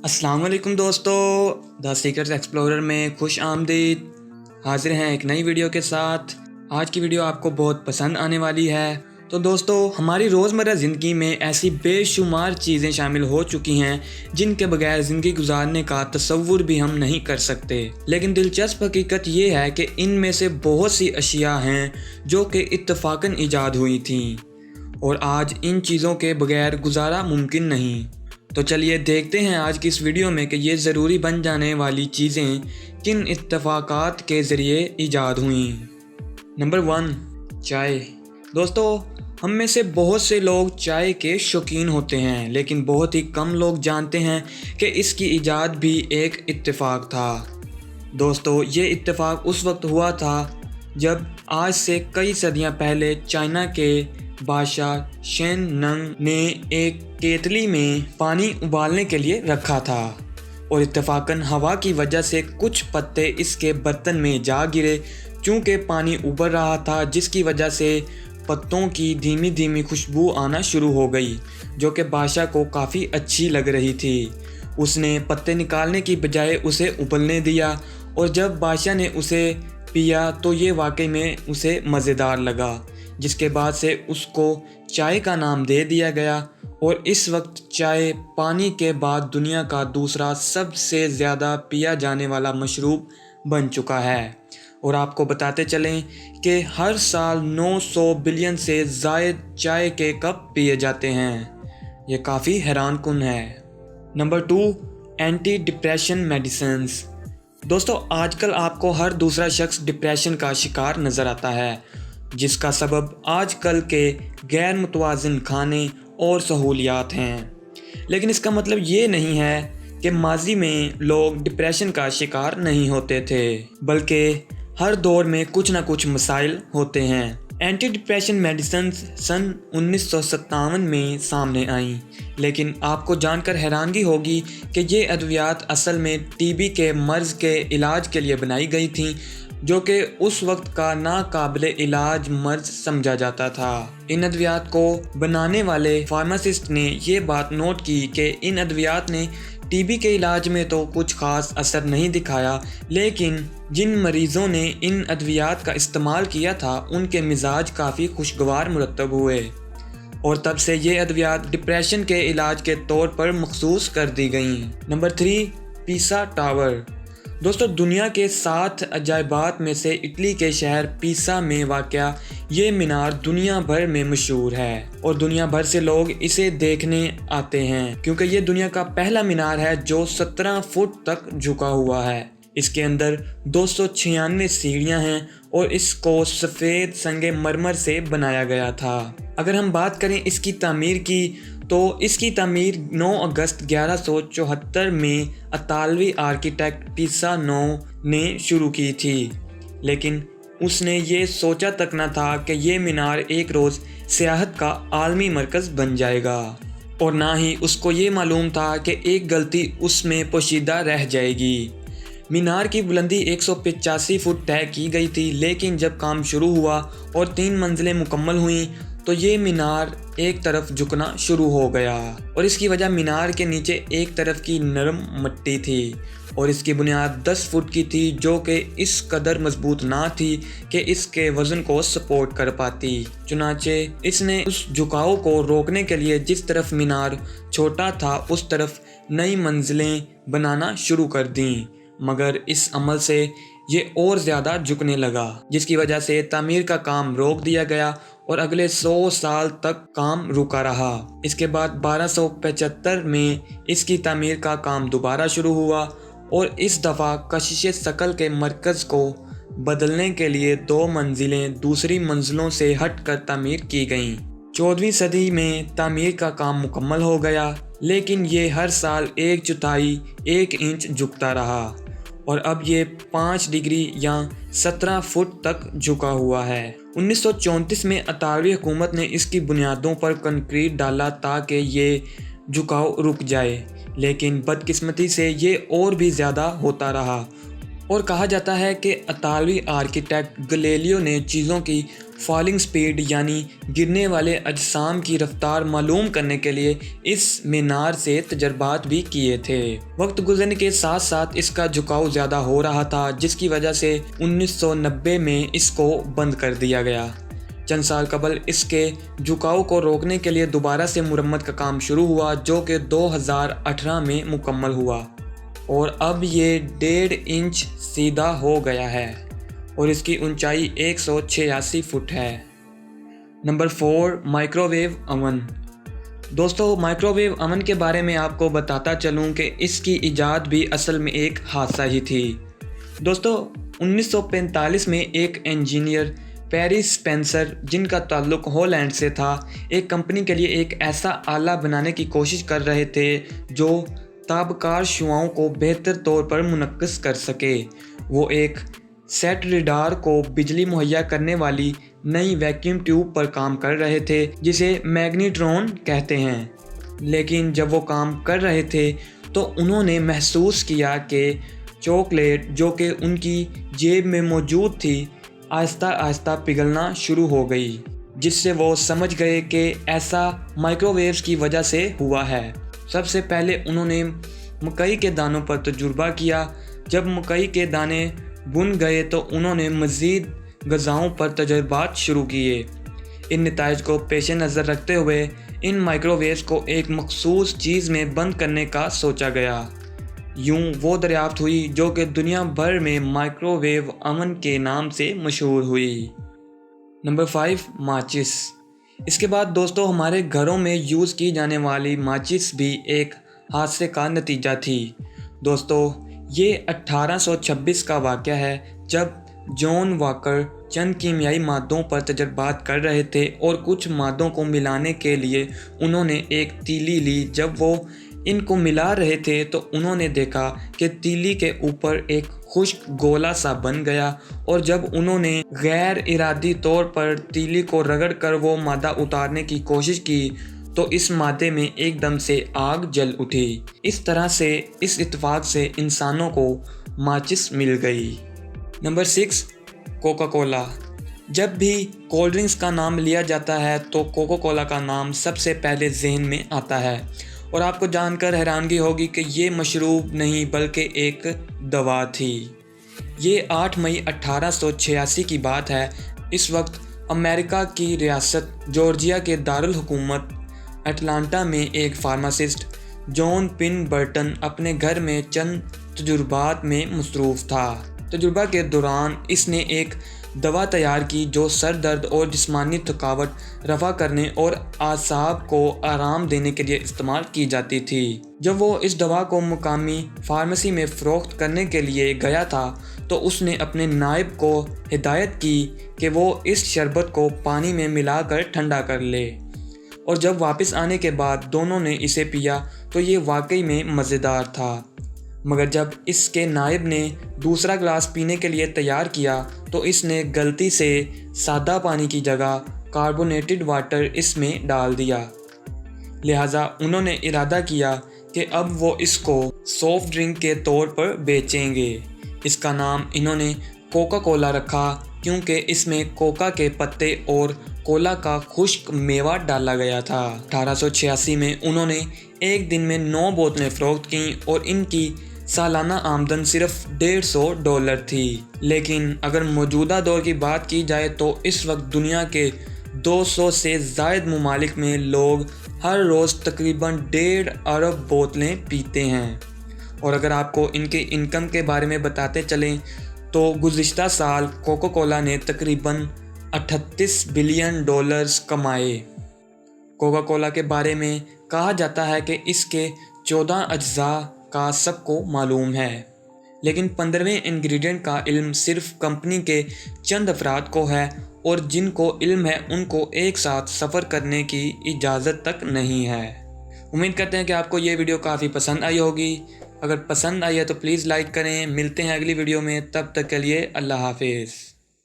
अस्सलाम वालेकुम दोस्तों, द सीक्रेट्स एक्सप्लोरर में खुश आमदीद। हाजिर हैं एक नई वीडियो के साथ। आज की वीडियो आपको बहुत पसंद आने वाली है। तो दोस्तों, हमारी रोज़मर्रा ज़िंदगी में ऐसी बेशुमार चीज़ें शामिल हो चुकी हैं जिनके बगैर ज़िंदगी गुजारने का तसव्वुर भी हम नहीं कर सकते। लेकिन दिलचस्प हकीकत ये है कि इनमें से बहुत सी अशिया हैं जो कि इत्तफाकन ईजाद हुई थीं और आज इन चीज़ों के बगैर गुजारा मुमकिन नहीं। तो चलिए देखते हैं आज की इस वीडियो में कि ये ज़रूरी बन जाने वाली चीज़ें किन इत्तफाकात के ज़रिए ईजाद हुई। नंबर 1, चाय। दोस्तों, हम में से बहुत से लोग चाय के शौकीन होते हैं, लेकिन बहुत ही कम लोग जानते हैं कि इसकी ईजाद भी एक इत्तेफाक था। दोस्तों, ये इत्तेफाक उस वक्त हुआ था जब आज से कई सदियां पहले चाइना के बादशाह शेन नंग ने एक केतली में पानी उबालने के लिए रखा था और इत्तेफाकन हवा की वजह से कुछ पत्ते इसके बर्तन में जा गिरे। चूँकि पानी उबल रहा था, जिसकी वजह से पत्तों की धीमी धीमी खुशबू आना शुरू हो गई, जो कि बादशाह को काफ़ी अच्छी लग रही थी। उसने पत्ते निकालने की बजाय उसे उबलने दिया और जब बादशाह ने उसे पिया तो ये वाकई में उसे मज़ेदार लगा, जिसके बाद से उसको चाय का नाम दे दिया गया और इस वक्त चाय पानी के बाद दुनिया का दूसरा सबसे ज़्यादा पिया जाने वाला मशरूब बन चुका है। और आपको बताते चलें कि हर साल 900 बिलियन से ज़ायद चाय के कप पिए जाते हैं। ये काफ़ी हैरानकुन है। Number 2, anti depression medicines. दोस्तों, आजकल आपको हर दूसरा शख्स डिप्रेशन का शिकार नज़र आता है, जिसका सबब आजकल के गैर मुतवाज़िन खाने और सहूलियात हैं। लेकिन इसका मतलब ये नहीं है कि माजी में लोग डिप्रेशन का शिकार नहीं होते थे, बल्कि हर दौर में कुछ ना कुछ मसाइल होते हैं। एंटी डिप्रेशन मेडिसिन सन 1957 में सामने आईं, लेकिन आपको जानकर हैरानगी होगी कि ये अद्वियात असल में टीबी के मर्ज़ के इलाज के लिए बनाई गई थीं, जो कि उस वक्त का नाकाबिले इलाज मर्ज समझा जाता था। इन अद्वियात को बनाने वाले फार्मासिस्ट ने ये बात नोट की कि इन अद्वियात ने टीबी के इलाज में तो कुछ खास असर नहीं दिखाया, लेकिन जिन मरीज़ों ने इन अद्वियात का इस्तेमाल किया था उनके मिजाज काफ़ी खुशगवार मुरतब हुए और तब से ये अद्वियात डिप्रेशन के इलाज के तौर पर मखसूस कर दी गईं। नंबर 3, पीसा टावर। दोस्तों, दुनिया के 7 अजायबात में से इटली के शहर पीसा में वाक़या ये मीनार दुनिया भर में मशहूर है और दुनिया भर से लोग इसे देखने आते हैं, क्योंकि ये दुनिया का पहला मीनार है जो 17 फुट तक झुका हुआ है। इसके अंदर 296 सीढ़ियाँ हैं और इसको सफ़ेद संगे मरमर से बनाया गया था। अगर हम बात करें इसकी तामीर की, तो इसकी तामीर 9 अगस्त 1174 में इतालवी आर्किटेक्ट पिसानो ने शुरू की थी, लेकिन उसने ये सोचा तक न था कि ये मीनार एक रोज़ सियाहत का आलमी मरकज़ बन जाएगा और ना ही उसको ये मालूम था कि एक गलती उसमें पोशीदा रह जाएगी। मीनार की बुलंदी 185 फुट तय की गई थी, लेकिन जब काम शुरू हुआ और 3 मंजिलें मुकम्मल हुईं तो ये मीनार एक तरफ झुकना शुरू हो गया और इसकी वजह मीनार के नीचे एक तरफ की नरम मिट्टी थी और इसकी बुनियाद 10 फुट की थी, जो कि इस कदर मजबूत ना थी कि इसके वज़न को सपोर्ट कर पाती। चुनाचे इसने उस झुकाव को रोकने के लिए जिस तरफ मीनार छोटा था उस तरफ नई मंजिलें बनाना शुरू कर दी, मगर इस अमल से ये और ज़्यादा झुकने लगा, जिसकी वजह से तामीर का काम रोक दिया गया और अगले 100 साल तक काम रुका रहा। इसके बाद 1275 में इसकी तामीर का काम दोबारा शुरू हुआ और इस दफ़ा कशिश शकल के मरकज़ को बदलने के लिए 2 मंजिलें दूसरी मंजिलों से हटकर तामीर की गईं। 14वीं सदी में तामीर का काम मुकम्मल हो गया, लेकिन ये हर साल 1/4 1 इंच झुकता रहा और अब ये 5 डिग्री या 17 फुट तक झुका हुआ है। 1934 में इतालवी हुकूमत ने इसकी बुनियादों पर कंक्रीट डाला ताकि ये झुकाव रुक जाए, लेकिन बदकिस्मती से ये और भी ज़्यादा होता रहा اور کہا جاتا ہے کہ اطالوی آرکیٹیکٹ گلیلیو نے چیزوں کی فالنگ سپیڈ یعنی گرنے والے اجسام کی رفتار معلوم کرنے کے لیے اس مینار سے تجربات بھی کیے تھے۔ وقت گزرنے کے ساتھ ساتھ اس کا جھکاؤ زیادہ ہو رہا تھا، جس کی وجہ سے 1990 میں اس کو بند کر دیا گیا۔ چند سال قبل اس کے جھکاؤ کو روکنے کے لیے دوبارہ سے مرمت کا کام شروع ہوا، جو کہ 2018 میں مکمل ہوا اور اب یہ 1.5 انچ سیدھا ہو گیا ہے اور اس کی اونچائی 186 فٹ ہے۔ Number 4، microwave oven. دوستو، مائکرو ویو اوون کے بارے میں آپ کو بتاتا چلوں کہ اس کی ایجاد بھی اصل میں ایک حادثہ ہی تھی۔ دوستو، 1945 میں ایک انجینئر پیری اسپینسر، جن کا تعلق ہالینڈ سے تھا، ایک کمپنی کے لیے ایک ایسا آلہ بنانے کی کوشش کر رہے تھے جو تابکار شعاؤں کو بہتر طور پر منعکس کر سکے۔ وہ ایک سیٹ ریڈار کو بجلی مہیا کرنے والی نئی ویکیوم ٹیوب پر کام کر رہے تھے جسے میگنیٹرون کہتے ہیں، لیکن جب وہ کام کر رہے تھے تو انہوں نے محسوس کیا کہ چاکلیٹ جو کہ ان کی جیب میں موجود تھی آہستہ آہستہ پگھلنا شروع ہو گئی، جس سے وہ سمجھ گئے کہ ایسا مائکرو ویوز کی وجہ سے ہوا ہے۔ سب سے پہلے انہوں نے مکئی کے دانوں پر تجربہ کیا۔ جب مکئی کے دانے بن گئے تو انہوں نے مزید غذاؤں پر تجربات شروع کیے۔ ان نتائج کو پیش نظر رکھتے ہوئے ان مائکرو ویوز کو ایک مخصوص چیز میں بند کرنے کا سوچا گیا۔ یوں وہ دریافت ہوئی جو کہ دنیا بھر میں مائکرو ویو اوون کے نام سے مشہور ہوئی۔ نمبر 5، ماچس۔ اس کے بعد دوستو، ہمارے گھروں میں یوز کی جانے والی ماچس بھی ایک حادثے کا نتیجہ تھی۔ دوستو، یہ 1826 کا واقعہ ہے جب جان واکر چند کیمیائی مادوں پر تجربات کر رہے تھے اور کچھ مادوں کو ملانے کے لیے انہوں نے ایک تیلی لی۔ جب وہ ان کو ملا رہے تھے تو انہوں نے دیکھا کہ تیلی کے اوپر ایک خشک گولا سا بن گیا، اور جب انہوں نے غیر ارادی طور پر تیلی کو رگڑ کر وہ مادہ اتارنے کی کوشش کی تو اس مادے میں ایک دم سے آگ جل اٹھی۔ اس طرح سے اس اتفاق سے انسانوں کو ماچس مل گئی۔ Number 6، Coca Cola. جب بھی کولڈ ڈرنکس کا نام لیا جاتا ہے تو کوکا کولا کا نام سب سے پہلے ذہن میں آتا ہے، اور آپ کو جان کر حیرانگی ہوگی کہ یہ مشروب نہیں بلکہ ایک دوا تھی۔ یہ 8 مئی 1886 کی بات ہے۔ اس وقت امریکہ کی ریاست جارجیا کے دارالحکومت اٹلانٹا میں ایک فارماسسٹ جان پن برٹن اپنے گھر میں چند تجربات میں مصروف تھا۔ تجربہ کے دوران اس نے ایک دوا تیار کی جو سر درد اور جسمانی تھکاوٹ رفع کرنے اور اعصاب کو آرام دینے کے لیے استعمال کی جاتی تھی۔ جب وہ اس دوا کو مقامی فارمیسی میں فروخت کرنے کے لیے گیا تھا تو اس نے اپنے نائب کو ہدایت کی کہ وہ اس شربت کو پانی میں ملا کر ٹھنڈا کر لے، اور جب واپس آنے کے بعد دونوں نے اسے پیا تو یہ واقعی میں مزیدار تھا۔ مگر جب اس کے نائب نے دوسرا گلاس پینے کے لیے تیار کیا تو اس نے غلطی سے سادہ پانی کی جگہ کاربونیٹڈ واٹر اس میں ڈال دیا۔ لہٰذا انہوں نے ارادہ کیا کہ اب وہ اس کو سافٹ ڈرنک کے طور پر بیچیں گے۔ اس کا نام انہوں نے کوکا کولا رکھا کیونکہ اس میں کوکا کے پتے اور کولا کا خشک میوہ ڈالا گیا تھا۔ 1886 میں انہوں نے ایک دن میں 9 بوتلیں فروخت کیں اور ان کی سالانہ آمدن صرف $150 تھی۔ لیکن اگر موجودہ دور کی بات کی جائے تو اس وقت دنیا کے 200 سے زائد ممالک میں لوگ ہر روز تقریباً 1.5 ارب بوتلیں پیتے ہیں۔ اور اگر آپ کو ان کے انکم کے بارے میں بتاتے چلیں تو گزشتہ سال کوکا کولا نے تقریباً $38 بلین کمائے۔ کوکا کولا کے بارے میں کہا جاتا ہے کہ اس کے 14 اجزاء کا سب کو معلوم ہے، لیکن 15ویں انگریڈینٹ کا علم صرف کمپنی کے چند افراد کو ہے، اور جن کو علم ہے ان کو ایک ساتھ سفر کرنے کی اجازت تک نہیں ہے۔ امید کرتے ہیں کہ آپ کو یہ ویڈیو کافی پسند آئی ہوگی۔ اگر پسند آئی ہے تو پلیز لائک کریں۔ ملتے ہیں اگلی ویڈیو میں، تب تک کے لیے اللہ حافظ۔